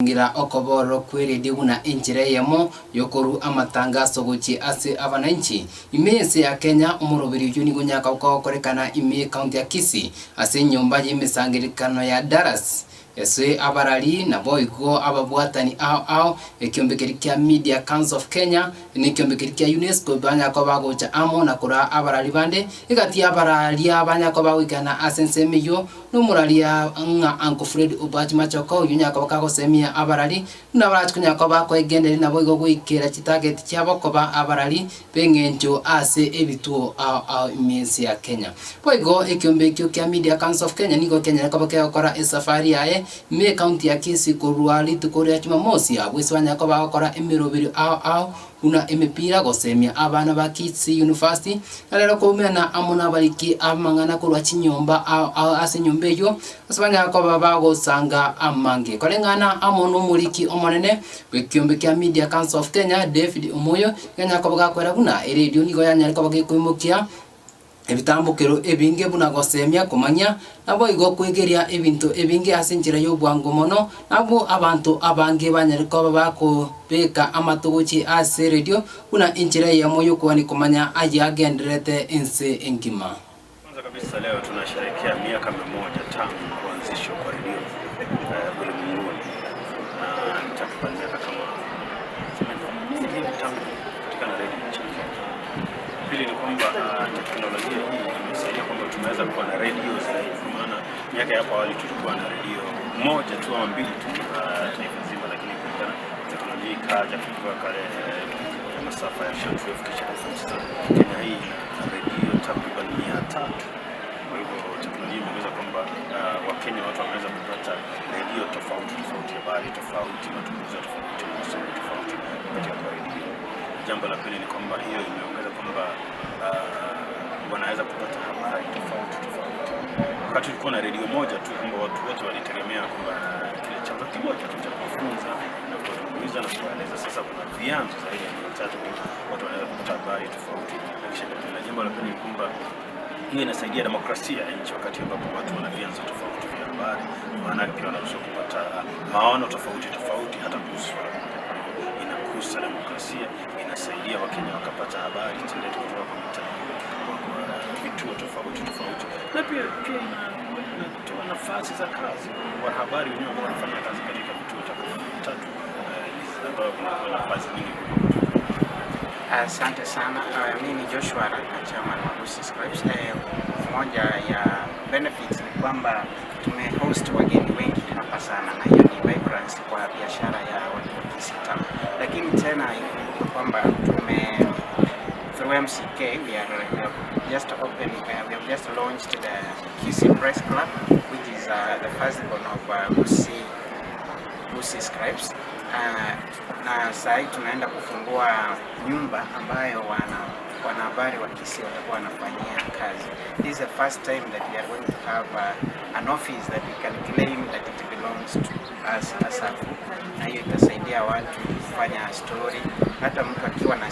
ngira okoboro kweredi guna Ense yamo yokoru amatangazo guchi ase abananchi imese ya Kenya umurobiri yuni gunyaka ukorekana ime county ya Kisii ase nyumba y'imesangirikano ya Dallas ese abarali na boygo ababwatani ao ekyombekeri kya Media Council of Kenya ni kyombekeri kya UNESCO banya ko bagocha amo na kura abarali bande igati abarali abanya ko bawigana asense miyo numuralia nga Uncle Fred Obachi machoko yunyaka bakago semia abarali na barachi kunyaka bako egenderi na boygo gwikera chitarget cyabo koba abarali bengenjo ase ebituo ao imesi ya Kenya boygo ekyombekeri kya Media Council of Kenya nigo Kenya ko bakora safari yae me county ya Kisii kurwali tukoria Jumamosi ya bwiswanya ko bakora emirobiri ao una emepira gosemia abana ba Kisii University alero komena amuna baliki amangana kurwa chinyomba ao ase nyombeyo asabanya ko babagosanga amange kolengana amono muliki omonene bekyombe kya Media Council of Kenya David Omoyo yanya ko bagakwera guna Eredio nigo yanya ko bagikuimukia ebitambukiro ebinge buna gosemia kumanya nabo igo kwegeria ebintu ebinge asenjira yo bwango mono nabo abantu abange banyariko bako beka amatogochi ase Eredio una injira ya moyo kwani kumanya agenderete Ense Engima. Kwanza kabisa leo tunasherehekea miaka 100 tangu kuanzishwa kwa redio ulimwenguni na takriban miaka kama 7 tangu katika redio nchini. Pili ni kwamba teknolojia hii imesaidia kwamba tumeweza kuwa na redio zaidi, kwa maana miaka ya awali tulikuwa na redio moja tu au mbili tu taifa zima, lakini kwa teknolojia ikaja kutoka kale masafa ya shortwave kisha sasa Kenya hii na redio takriban 300. Kwa hivyo teknolojia imeweza kwamba Wakenya watu wameweza kupata redio tofauti, habari tofauti, matukio tofauti, masomo tofauti kupitia kwa redio. Jambo la pili ni kwamba hiyo imeongeza kwamba wanaweza kupata habari tofauti. Wakati tulikuwa na redio moja tu kwamba watu wote walitegemea kwamba kile chanzo kimoja tu cha kufunza na kuuliza na kueleza. Sasa kuna vyanzo zaidi ya 300 watu wanaweza kupata habari tofauti. Na jambo la pili ni kwamba hiyo inasaidia demokrasia ya nchi, wakati ambapo watu wana vyanzo tofauti vya habari, maana pia wanaweza kupata maono tofauti hata kuhusu inakusa demokrasia, inasaidia Wakenya wakapata habari kutoka kwa mitandao, vituo tofauti na pia inatoa nafasi za kazi kwa habari wenyewe ambao wanafanya kazi katika vituo tatu ambao kuna nafasi nyingi. Asante sana. Mimi ni Joshua na chairman wa Gochengera Scripts. Moja ya benefits ni kwamba tumehost wageni wengi hapa sana, na hiyo ni vibrancy kwa biashara ya watu wa Kisii. Lakini tena ikumbuke kwamba through MCK we have just launched the Kisii Press Club, which is the first born of Gochengera Scripts. Na sasa tunaenda kufungua nyumba ambayo wanahabari wa Kisii watakuwa wanafanyia kazi. This is the first time that we are going to have an office that we can claim that it belongs to us as a group. Na hiyo itasaidia watu kufanya story, hata mtu akiwa na